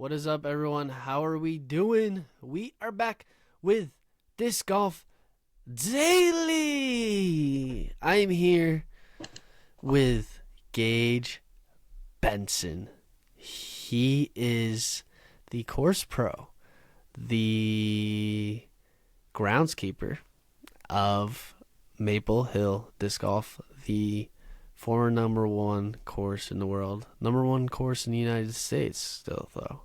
What is up, everyone? How are we doing? We are back with Disc Golf Daily. I'm here with Gage Benson. He is the course pro, the groundskeeper of Maple Hill Disc Golf, the former number one course in the world, number one course in the United States still, though.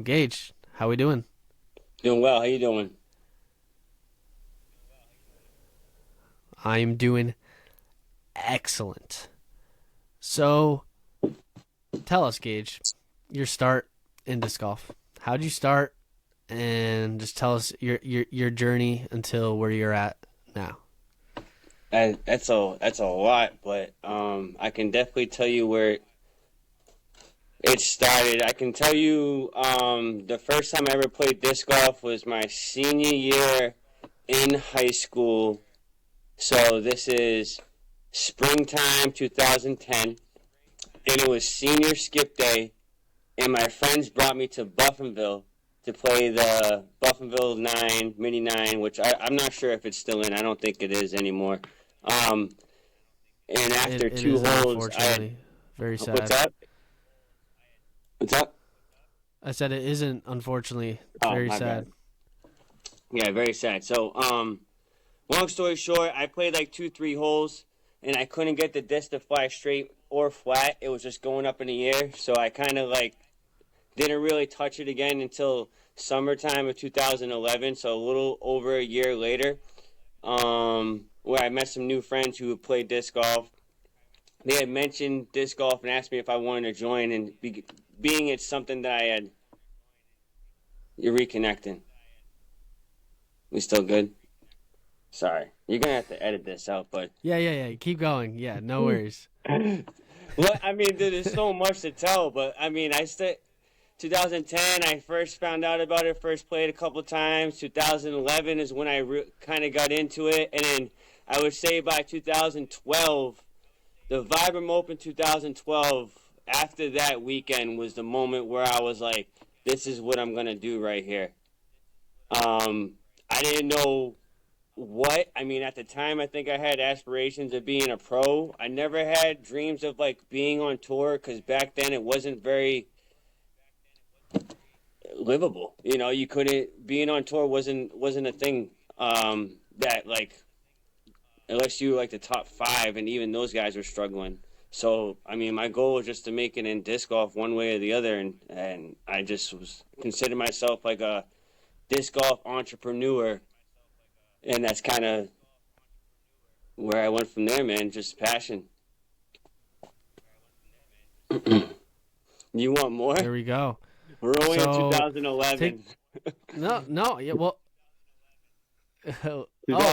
Gage, how we doing? Doing well. How you doing? I'm doing excellent. So, tell us, Gage, your start in disc golf. How'd you start? And just tell us your journey until where you're at now. That's a lot, but I can definitely tell you where it started. I can tell you the first time I ever played disc golf was my senior year in high school. So this is springtime 2010, and it was senior skip day, and my friends brought me to Buffinville to play the Buffinville 9, Mini 9, which I'm not sure if it's still in. I don't think it is anymore. And after It two is, holes, unfortunately, very sad. What's that? What's that? I said it isn't, unfortunately. It's Oh, very my sad. bad. Yeah, very sad. So, long story short, I played like 2-3 holes, and I couldn't get the disc to fly straight or flat. It was just going up in the air. So I kind of like didn't really touch it again until summertime of 2011. So a little over a year later, where I met some new friends who had played disc golf. They had mentioned disc golf and asked me if I wanted to join, and being it's something that I had. You're reconnecting. We still good? Sorry. You're going to have to edit this out, but... Yeah. Keep going. Yeah, no worries. Well, I mean, there's so much to tell, but, I mean, 2010, I first found out about it, first played a couple of times. 2011 is when I kind of got into it, and then I would say by 2012, the Vibram Open 2012, after that weekend was the moment where I was like, this is what I'm going to do right here. I didn't know what. I mean, at the time, I think I had aspirations of being a pro. I never had dreams of, like, being on tour, because back then it wasn't very livable. You know, you couldn't, being on tour wasn't a thing that, like, unless you were, like, the top 5, and even those guys were struggling. So, I mean, my goal was just to make it in disc golf one way or the other, and I just was considered myself like a disc golf entrepreneur, and that's kind of where I went from there, man. Just passion. You want more? There we go. We're only So, in 2011. No, yeah, well... Oh,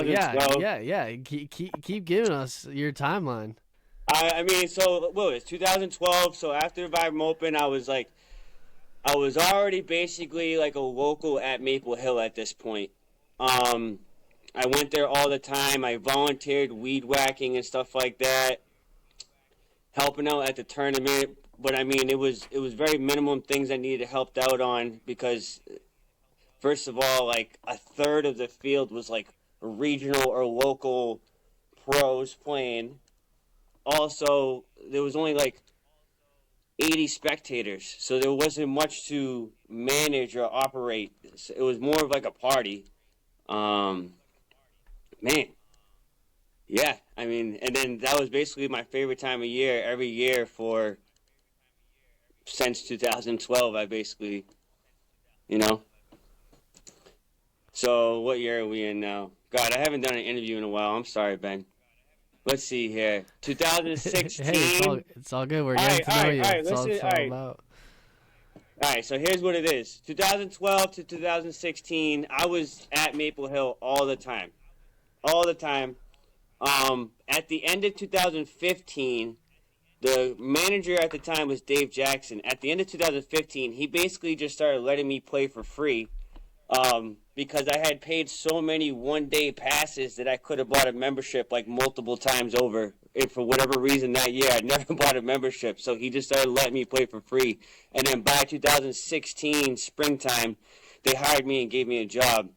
yeah. Keep giving us your timeline. I mean, so, well, it's 2012, so after Vibram Open, I was already basically like a local at Maple Hill at this point. I went there all the time. I volunteered weed whacking and stuff like that, helping out at the tournament. But I mean, it was very minimum things I needed helped out on, because first of all, like a third of the field was like regional or local pros playing. Also, there was only like 80 spectators, so there wasn't much to manage or operate. It was more of like a party. Man, yeah, I mean, and then that was basically my favorite time of year every year since 2012. I basically, you know. So what year are we in now? God, I haven't done an interview in a while. I'm sorry, Ben. Let's see here. 2016. Hey, it's all good. We're getting to know you. That's all it's all about. All right, so here's what it is. 2012 to 2016, I was at Maple Hill all the time. All the time. At the end of 2015, the manager at the time was Dave Jackson. At the end of 2015, he basically just started letting me play for free. because I had paid so many one-day passes that I could have bought a membership like multiple times over. And for whatever reason that year, I never bought a membership. So he just started letting me play for free. And then by 2016 springtime, they hired me and gave me a job.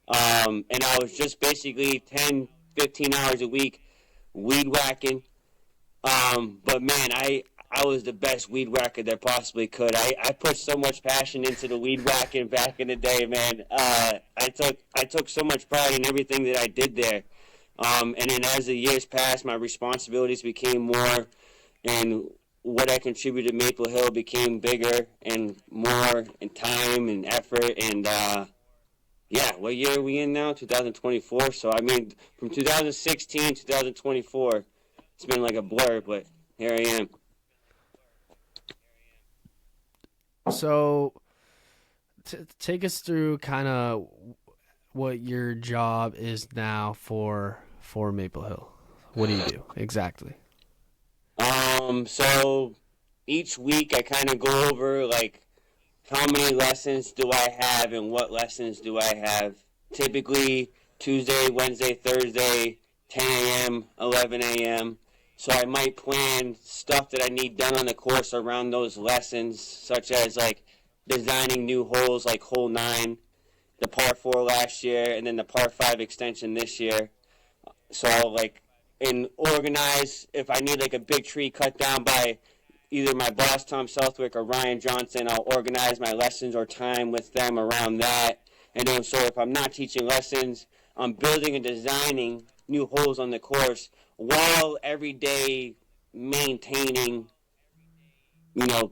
And I was just basically 10, 15 hours a week weed whacking. But man, I was the best weed whacker that possibly could. I put so much passion into the weed whacking back in the day, man. I took so much pride in everything that I did there. And then as the years passed, my responsibilities became more, and what I contributed to Maple Hill became bigger and more in time and effort. And yeah, what year are we in now? 2024. So I mean, from 2016 to 2024, it's been like a blur, but here I am. So, take us through kind of what your job is now for Maple Hill. What do you do exactly? So each week I kind of go over like how many lessons do I have and what lessons do I have. Typically Tuesday, Wednesday, Thursday, 10 a.m., 11 a.m. So I might plan stuff that I need done on the course around those lessons, such as like designing new holes like hole 9, the par 4 last year, and then the par 5 extension this year. So I'll like and organize if I need like a big tree cut down by either my boss Tom Southwick or Ryan Johnson. I'll organize my lessons or time with them around that. And then so if I'm not teaching lessons, I'm building and designing new holes on the course while every day maintaining,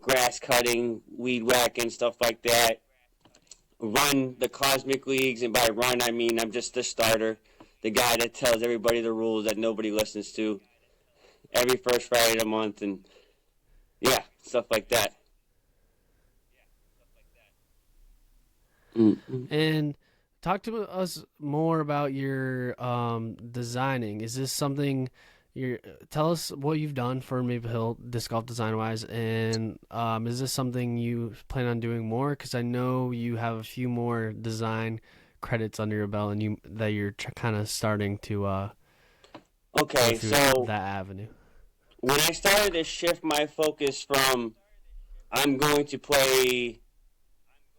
grass cutting, weed whacking, stuff like that. Run the Cosmic Leagues, and by run I mean I'm just the starter, the guy that tells everybody the rules that nobody listens to every first Friday of the month, and yeah, stuff like that. Mm-hmm. And talk to us more about your designing. Is this something tell us what you've done for Maple Hill disc golf design wise, and is this something you plan on doing more? Because I know you have a few more design credits under your belt, and you're kind of starting to okay, so that avenue. When I started to shift my focus from I'm going to play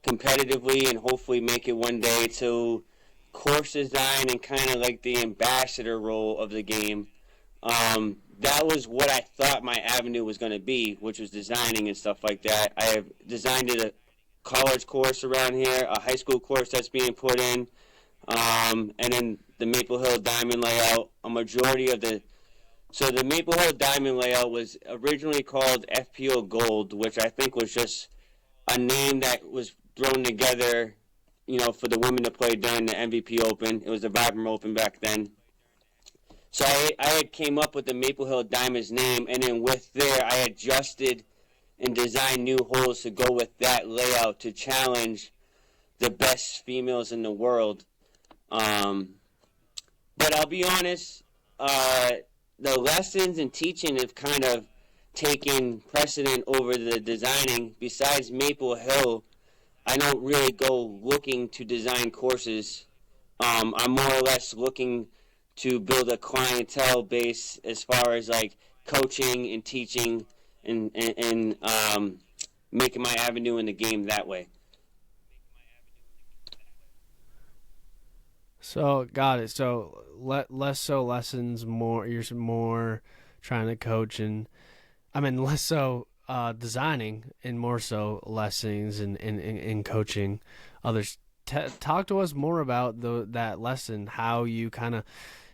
competitively and hopefully make it one day to course design and kind of like the ambassador role of the game, that was what I thought my avenue was going to be, which was designing and stuff like that. I have designed a college course around here, a high school course that's being put in, and then the Maple Hill Diamond layout. So the Maple Hill Diamond layout was originally called FPO Gold, which I think was just a name that was thrown together, for the women to play during the MVP Open. It was the Vibram Open back then. So I had came up with the Maple Hill Diamonds name, and then with there I adjusted and designed new holes to go with that layout to challenge the best females in the world. But I'll be honest, the lessons and teaching have kind of taken precedent over the designing. Besides Maple Hill, I don't really go looking to design courses. I'm more or less looking to build a clientele base as far as like coaching and teaching and making my avenue in the game that way. So got it. So less so lessons, more you're more trying to coach, and I mean less so designing and more so lessons and coaching others. Talk to us more about that lesson, how you kind of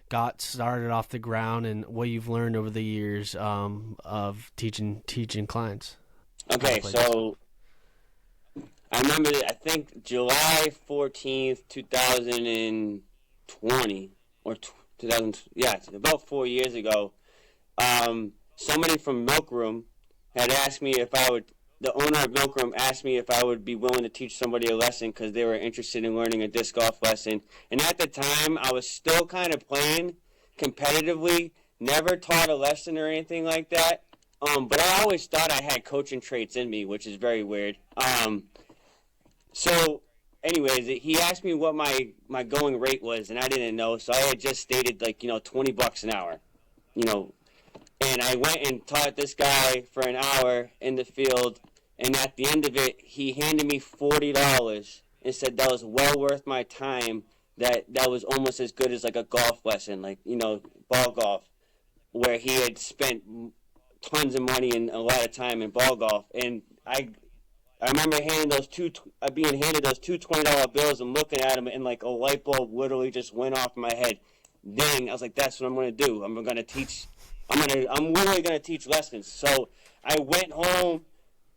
got started off the ground and what you've learned over the years of teaching clients. Okay, so I remember, I think July 14th, 2020, or 2000, yeah, about 4 years ago, somebody from Milk Room had asked me if I would, the owner of Milk Room asked me if I would be willing to teach somebody a lesson because they were interested in learning a disc golf lesson. And at the time, I was still kind of playing competitively, never taught a lesson or anything like that. But I always thought I had coaching traits in me, which is very weird. So anyways, he asked me what my going rate was, and I didn't know, so I had just stated like $20 an hour, you know, and I went and taught this guy for an hour in the field, and at the end of it, he handed me $40 and said that was well worth my time. That was almost as good as like a golf lesson, like ball golf, where he had spent tons of money and a lot of time in ball golf, and I remember being handed those two $20 bills and looking at them, and like a light bulb literally just went off in my head. Dang, I was like, that's what I'm gonna do. I'm literally gonna teach lessons. So I went home,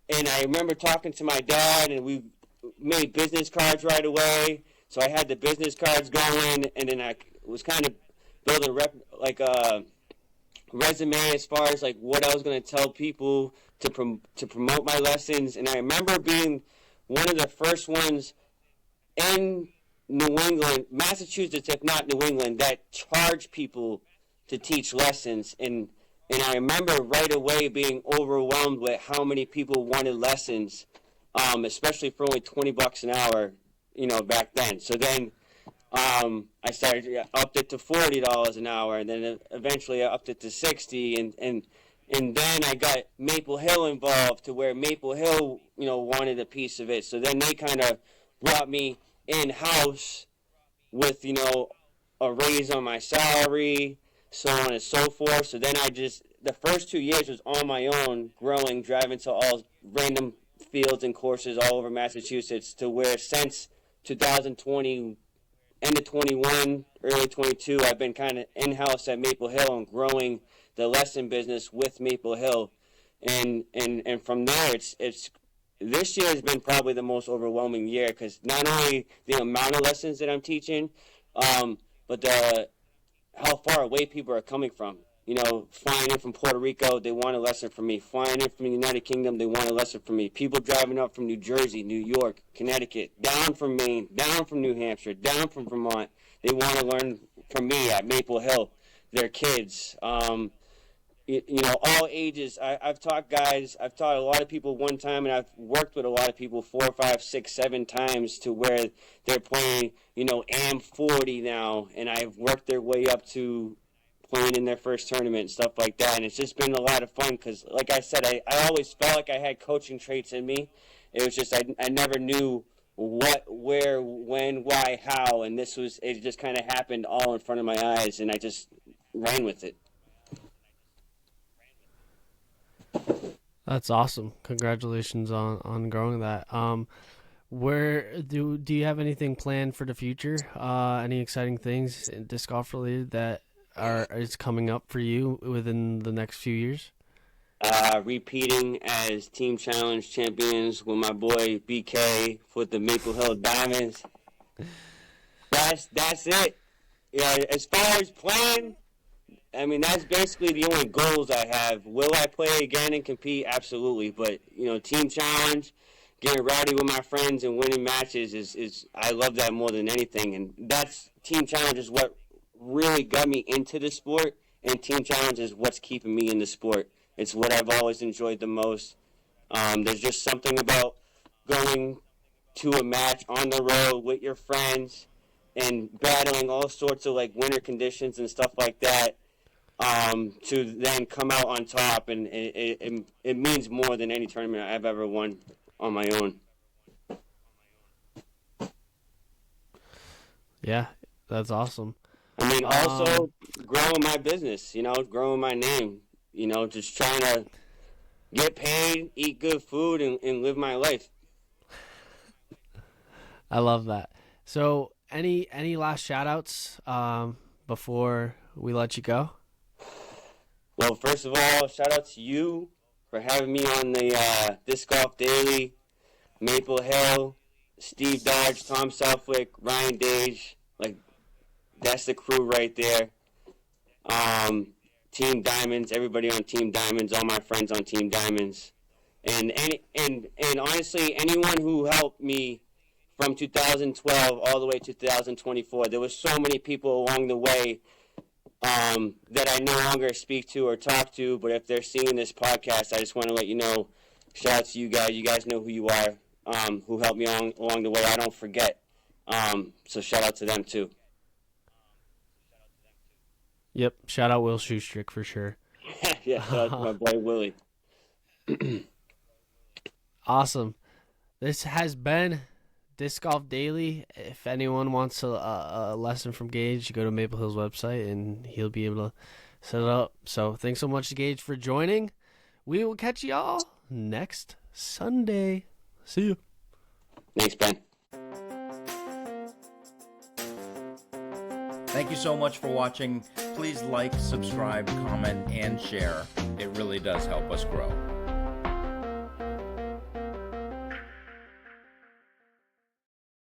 and I remember talking to my dad, and we made business cards right away. So I had the business cards going, and then I was kind of building a resume as far as like what I was going to tell people to promote my lessons. And I remember being one of the first ones in New England, Massachusetts, if not New England, that charged people to teach lessons. And I remember right away being overwhelmed with how many people wanted lessons, especially for only $20 an hour, back then. So then I started upped it to $40 an hour, and then eventually I upped it to $60, and then I got Maple Hill involved to where Maple Hill wanted a piece of it. So then they kind of brought me in house with a raise on my salary, so on and so forth. So then the first 2 years was on my own, growing, driving to all random fields and courses all over Massachusetts, to where since 2020, end of 21, early 22, I've been kind of in-house at Maple Hill and growing the lesson business with Maple Hill. And from there, it's this year has been probably the most overwhelming year, because not only the amount of lessons that I'm teaching, but how far away people are coming from. Flying in from Puerto Rico, they want a lesson from me. Flying in from the United Kingdom, they want a lesson from me. People driving up from New Jersey, New York, Connecticut, down from Maine, down from New Hampshire, down from Vermont, they want to learn from me at Maple Hill. Their kids, all ages. I've taught a lot of people one time, and I've worked with a lot of people 4, 5, 6, 7 times, to where they're playing, AM40 now, and I've worked their way up to playing in their first tournament and stuff like that. And it's just been a lot of fun, because like I said, I always felt like I had coaching traits in me. It was just I never knew what, where, when, why, how, and it just kind of happened all in front of my eyes, and I just ran with it. That's awesome. Congratulations on growing that. Where do you have anything planned for the future? Any exciting things in disc golf related that is coming up for you within the next few years? Repeating as Team Challenge champions with my boy BK with the Maple Hill Diamonds. That's it. Yeah, as far as playing, I mean, that's basically the only goals I have. Will I play again and compete? Absolutely. But, Team Challenge, getting rowdy with my friends and winning matches is I love that more than anything. And that's Team Challenge is what really got me into the sport, and Team Challenge is what's keeping me in the sport. It's what I've always enjoyed the most. There's just something about going to a match on the road with your friends and battling all sorts of like winter conditions and stuff like that, to then come out on top, and it means more than any tournament I've ever won on my own. Yeah, that's awesome. I mean, also growing my business, growing my name, just trying to get paid, eat good food, and live my life. I love that. So, any last shout-outs before we let you go? Well, first of all, shout out to you for having me on the Disc Golf Daily, Maple Hill, Steve Dodge, Tom Southwick, Ryan Gage, that's the crew right there. Team Diamonds, everybody on Team Diamonds, all my friends on Team Diamonds, and honestly, anyone who helped me from 2012 all the way to 2024. There was so many people along the way that I no longer speak to or talk to, but if they're seeing this podcast, I just want to let you know, shout out to you guys. You guys know who you are. who helped me along the way. I don't forget. So shout out to them too. Yep. Shout out Will Shoestrick for sure. Yeah, shout out to my boy Willie. Awesome. This has been Disc Golf Daily. If anyone wants a lesson from Gage, go to Maple Hill's website and he'll be able to set it up. So thanks so much, Gage, for joining. We will catch y'all next Sunday. See you. Thanks, Ben. Thank you so much for watching. Please like, subscribe, comment, and share. It really does help us grow.